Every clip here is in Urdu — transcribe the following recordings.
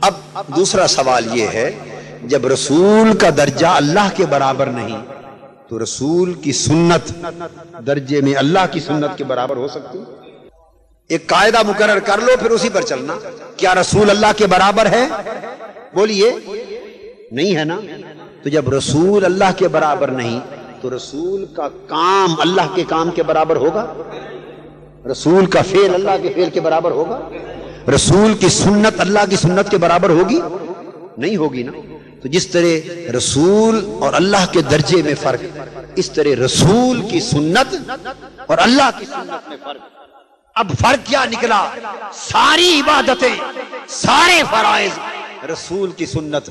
اب دوسرا سوال یہ ہے، جب رسول کا درجہ اللہ کے برابر نہیں تو رسول کی سنت درجے میں اللہ کی سنت کے برابر ہو سکتی؟ ایک قاعدہ مقرر کر لو، پھر اسی پر چلنا۔ کیا رسول اللہ کے برابر ہے؟ بولیے، نہیں ہے نا؟ تو جب رسول اللہ کے برابر نہیں تو رسول کا کام اللہ کے کام کے برابر ہوگا؟ رسول کا فعل اللہ کے فعل کے برابر ہوگا؟ رسول کی سنت اللہ کی سنت کے برابر ہوگی؟ نہیں ہوگی نا۔ تو جس طرح رسول اور اللہ کے درجے میں فرق، اس طرح رسول کی سنت اور اللہ کی سنت میں فرق۔ اب فرق کیا نکلا؟ ساری عبادتیں، سارے فرائض رسول کی سنت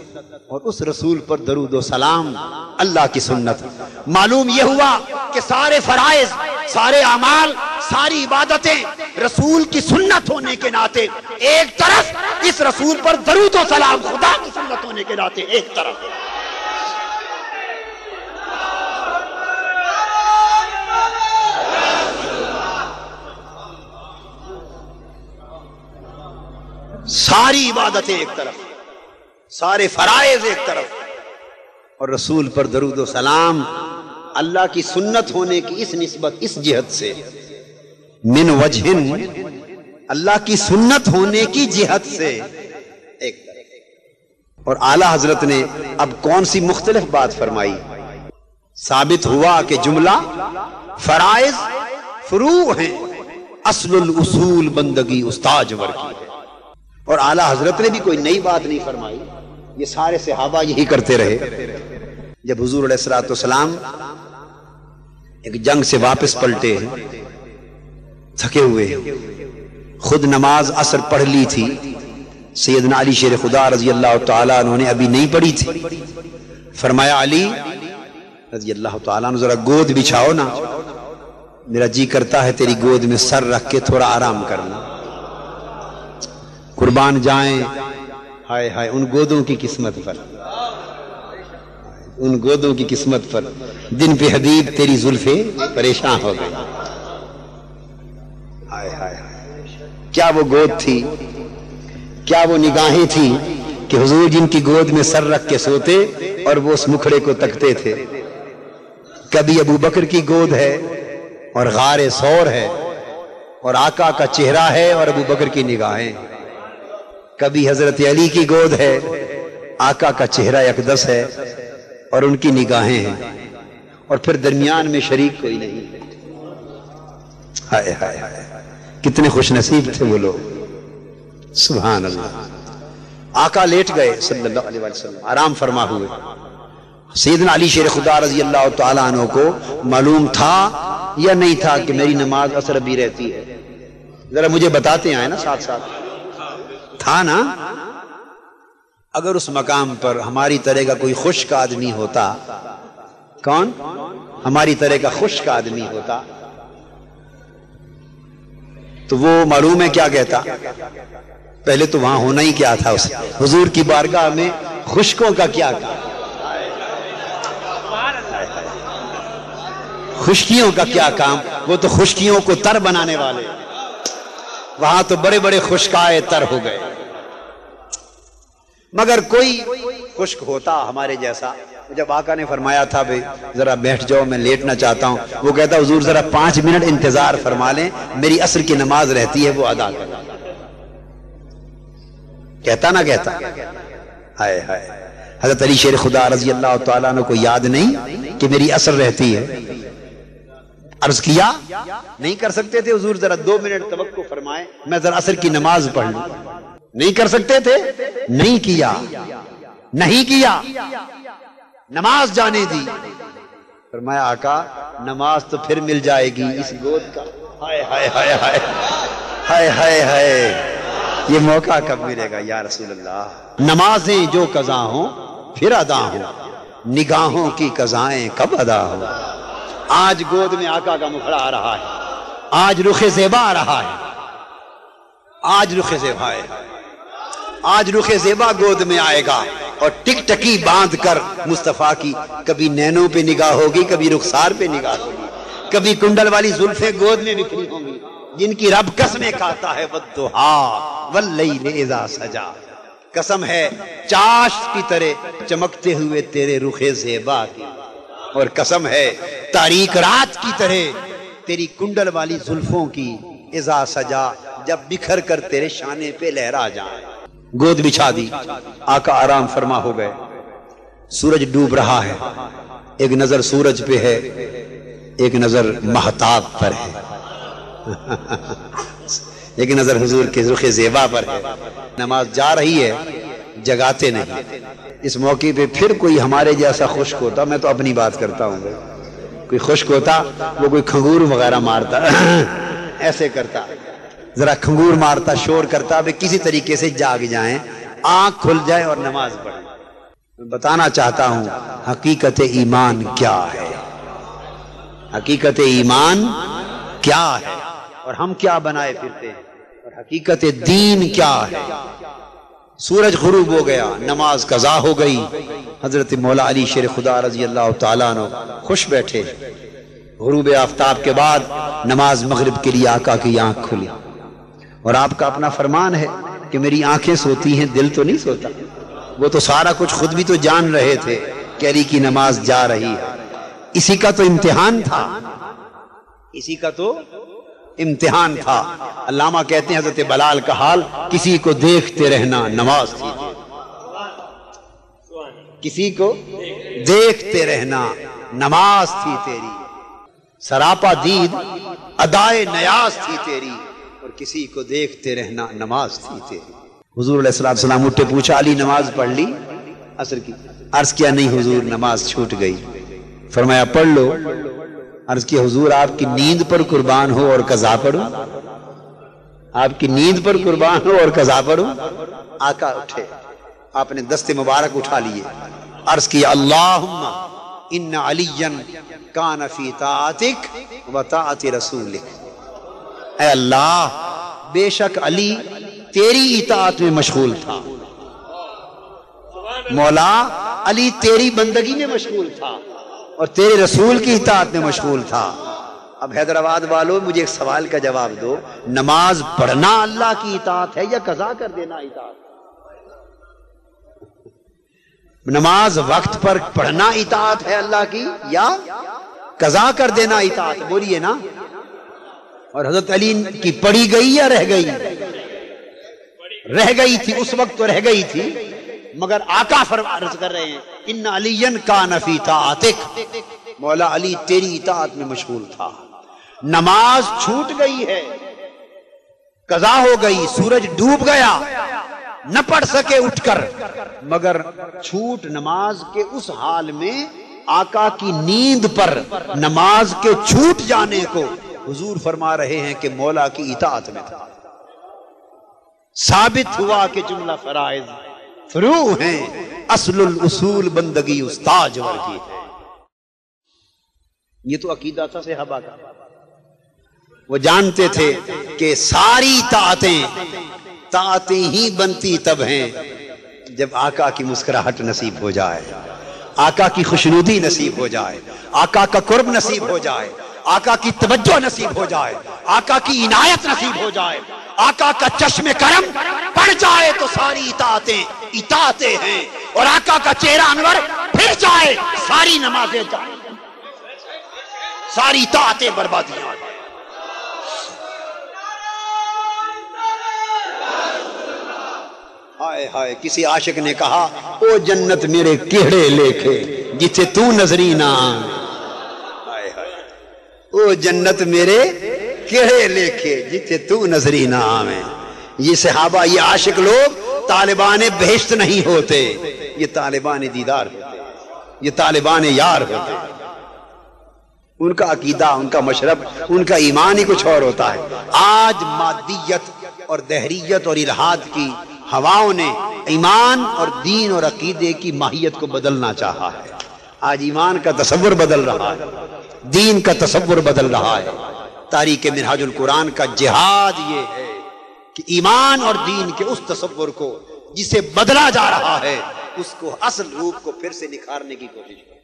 اور اس رسول پر درود و سلام اللہ کی سنت۔ معلوم یہ ہوا کہ سارے فرائض، سارے اعمال، ساری عبادتیں رسول کی سنت ہونے کے ناطے ایک طرف، اس رسول پر درود و سلام خدا کی سنت ہونے کے ناطے ایک طرف۔ ساری عبادتیں ایک طرف، سارے فرائض ایک طرف، اور رسول پر درود و سلام اللہ کی سنت ہونے کی اس نسبت، اس جہت سے، من وجہ، اللہ کی سنت ہونے کی جہت سے ایک طرف۔ اور اعلیٰ حضرت نے اب کون سی مختلف بات فرمائی؟ ثابت ہوا کہ جملہ فرائض فروع ہیں، اصل الاصول بندگی استاجور کی ہے۔ اور اعلیٰ حضرت نے بھی کوئی نئی بات نہیں فرمائی، یہ سارے صحابہ یہی کرتے رہے۔ جب حضور علیہ الصلوۃ والسلام ایک جنگ سے واپس پلٹے ہیں، تھکے ہوئے ہیں، خود نماز عصر پڑھ لی تھی، سیدنا علی شیر خدا رضی اللہ تعالیٰ عنہ نے ابھی نہیں پڑھی تھی، فرمایا علی رضی اللہ تعالیٰ عنہ ذرا گود بچھاؤ نا، میرا جی کرتا ہے تیری گود میں سر رکھ کے تھوڑا آرام کرنا۔ قربان جائیں، ہائے ہائے ان گودوں کی قسمت پر، ان گودوں کی قسمت پر، دن پہ حبیب تیری زلفیں پریشان ہو گئی۔ ہائے ہائے کیا وہ گود تھی، کیا وہ نگاہیں تھی کہ حضور جن کی گود میں سر رکھ کے سوتے اور وہ اس مکھڑے کو تکتے تھے۔ کبھی ابو بکر کی گود ہے اور غار ثور ہے اور آقا کا چہرہ ہے اور ابو بکر کی نگاہیں، کبھی حضرت علی کی گود ہے، آقا کا چہرہ اقدس ہے اور ان کی نگاہیں ہیں، اور پھر درمیان میں شریک کوئی نہیں ہے۔ ہائے ہائے ہائے کتنے خوش نصیب تھے وہ لوگ، سبحان اللہ۔ آقا لیٹ گئے صلی اللہ علیہ وسلم، آرام فرما ہوئے۔ سیدنا علی شیر خدا رضی اللہ تعالیٰ عنہ کو معلوم تھا یا نہیں تھا کہ میری نماز عصر بھی رہتی ہے؟ ذرا مجھے بتاتے آئے نا ساتھ ساتھ، تھا نا؟ اگر اس مقام پر ہماری طرح کا کوئی خشک آدمی ہوتا، کون؟ ہماری طرح کا خشک آدمی ہوتا تو وہ معلوم ہے کیا کہتا؟ پہلے تو وہاں ہونا ہی کیا تھا، اس حضور کی بارگاہ میں خشکوں کا کیا کام، خشکیوں کا کیا کام؟ وہ تو خشکیوں کو تر بنانے والے، وہاں تو بڑے بڑے خشکائے تر ہو گئے۔ مگر کوئی خشک ہوتا ہمارے جیسا، جب آقا نے فرمایا تھا بھئی ذرا بیٹھ جاؤ میں لیٹنا چاہتا ہوں، وہ کہتا حضور ذرا 5 منٹ انتظار فرما لیں، میری عصر کی نماز رہتی ہے وہ ادا کرنا۔ کہتا نہ کہتا؟ ہائے ہائے حضرت علی شیر خدا رضی اللہ تعالیٰ عنہ کو یاد نہیں کہ میری عصر رہتی ہے؟ عرض کیا نہیں کر سکتے تھے حضور ذرا 2 منٹ توقع فرمائے، میں ذرا عصر کی نماز پڑھ لوں؟ نہیں کر سکتے تھے؟ نہیں کیا، نہیں کیا، نماز جانے دی۔ فرمایا آقا نماز تو پھر مل جائے گی اس گود کا۔ ہائے ہائے ہائے ہائے ہائے ہائے ہائے یہ موقع کب ملے گا یا رسول اللہ؟ نمازیں جو قضا ہوں پھر ادا ہوں، نگاہوں کی قضائیں کب ادا ہوں۔ آج گود میں آقا کا مکھڑا آ رہا ہے، آج رخ زیبا آ رہا ہے، آج رخ زیبا ہے، آج رخ زیبا گود میں آئے گا، اور ٹک ٹکی باندھ کر مصطفیٰ کی کبھی نینوں پہ نگاہ ہوگی، کبھی رخسار پہ نگاہ ہوگی، کبھی کنڈل والی زلفیں گود میں بکھری ہوں گی، جن کی رب قسمیں کھاتا ہے والضحیٰ واللیل اذا سجا، قسم ہے چاشت کی طرح چمکتے ہوئے تیرے رخ زیبا کی، اور قسم ہے تاریک رات کی طرح تیری کنڈل والی زلفوں کی، اذا سجا جب بکھر کر تیرے شانے پہ لہرا جائیں۔ گود بچھا دی، آقا آرام فرما ہو گئے۔ سورج ڈوب رہا ہے، ایک نظر سورج پہ ہے، ایک نظر مہتاب پر ہے، ایک نظر حضور کے رخ زیبا پر ہے۔ نماز جا رہی ہے، جگاتے نہیں۔ اس موقع پہ پھر کوئی ہمارے جیسا خشک ہوتا، میں تو اپنی بات کرتا ہوں، کوئی خشک ہوتا وہ کوئی کھنگور وغیرہ مارتا، ایسے کرتا، ذرا کھنگور مارتا، شور کرتا، بھی کسی طریقے سے جاگ جائیں، آنکھ کھل جائے اور نماز پڑھیں۔ میں بتانا چاہتا ہوں حقیقت ایمان کیا ہے، حقیقت ایمان کیا ہے، اور ہم کیا بنائے پھرتے ہیں، اور حقیقت دین کیا ہے۔ سورج غروب ہو گیا، نماز قضا ہو گئی، حضرت مولا علی شیر خدا رضی اللہ تعالیٰ عنہ خوش بیٹھے۔ غروب آفتاب کے بعد نماز مغرب کے لیے آقا کی آنکھ کھلی، اور آپ کا اپنا فرمان ہے کہ میری آنکھیں سوتی ہیں، دل تو نہیں سوتا۔ وہ تو سارا کچھ خود بھی تو جان رہے تھے کہ علی کی نماز جا رہی ہے۔ اسی کا تو امتحان تھا، اسی کا تو امتحان تھا۔ علامہ کہتے ہیں حضرت بلال کا حال، کسی کو دیکھتے رہنا نماز تھی، کسی کو دیکھتے رہنا نماز تھی تیری، سراپا دید ادائے نیاز تھی تیری، اور کسی کو دیکھتے رہنا نماز تھی تیری۔ حضور علیہ السلام اٹھے، پوچھا علی نماز پڑھ لی عصر کی؟ عرض کیا نہیں حضور، نماز چھوٹ گئی۔ فرمایا پڑھ لو۔ عرض کیا حضور آپ کی نیند پر قربان ہو اور قضا پڑھوں؟ آپ کی نیند پر قربان ہو اور قضا پڑھوں؟ آقا اٹھے، آپ نے دست مبارک اٹھا لیے، عرض کیا اللہم ان علیا کان فی طاعتک و طاعت رسولک۔ اے اللہ، بے شک علی تیری اطاعت میں مشغول تھا، مولا علی تیری بندگی میں مشغول تھا اور تیرے رسول کی اطاعت میں مشغول تھا۔ اب حیدرآباد والوں مجھے ایک سوال کا جواب دو، نماز پڑھنا اللہ کی اطاعت ہے یا قضا کر دینا اطاعت؟ نماز وقت پر پڑھنا اطاعت ہے اللہ کی یا قضا کر دینا اطاعت؟ بولیے نا۔ اور حضرت علی کی پڑھی گئی یا رہ گئی؟ رہ گئی تھی، اس وقت تو رہ گئی تھی، مگر آقا عرض کر رہے ہیں ان علی کان فی طاعتک، مولا علی تیری اطاعت میں مشغول تھا۔ نماز چھوٹ گئی ہے، قضا ہو گئی، سورج ڈوب گیا، نہ پڑھ سکے اٹھ کر، مگر چھوٹ نماز کے اس حال میں آقا کی نیند پر نماز کے چھوٹ جانے کو حضور فرما رہے ہیں کہ مولا کی اطاعت میں تھا۔ ثابت ہوا کہ جملہ فرائض فروع ہیں، اصل الاصول بندگی استاج ورگی ہے۔ یہ تو عقیدہ تھا صحابہ کا، وہ جانتے تھے کہ ساری طاعتیں ہی بنتی تب ہیں جب آقا کی مسکراہٹ نصیب ہو جائے، آقا کی خوشنودی نصیب ہو جائے، آقا کا قرب نصیب ہو جائے، آقا کی توجہ نصیب ہو جائے، آقا کی عنایت نصیب ہو جائے، آقا کا چشم کرم پڑ جائے تو ساری اطاعتیں ہیں، اور آقا کا چہرہ انور پھر جائے ساری نمازیں جائیں، ساری اطاعتیں بربادیاں۔ ہائے ہائے، کسی عاشق نے کہا او جنت میرے کیڑے لیکھے جتھے تو نظری نہ آن۔ ہائے ہائے، او جنت میرے کیڑے لیکھے جتھے تو نظری نہ آویں۔ یہ صحابہ، یہ عاشق لوگ طالبان بہشت نہیں ہوتے، یہ طالبان دیدار ہوتے، یہ طالبان یار ہوتے۔ ان کا عقیدہ، ان کا مشرب، ان کا ایمان ہی کچھ اور ہوتا ہے۔ آج مادیت اور دہریت اور الہاد کی ہواؤں نے ایمان اور دین اور عقیدے کی ماہیت کو بدلنا چاہا ہے۔ آج ایمان کا تصور بدل رہا ہے، دین کا تصور بدل رہا ہے۔ تاریخ منہاج القرآن کا جہاد یہ ہے کہ ایمان اور دین کے اس تصور کو جسے بدلا جا رہا ہے، اس کو اصل روپ کو پھر سے نکھارنے کی کوشش کریں۔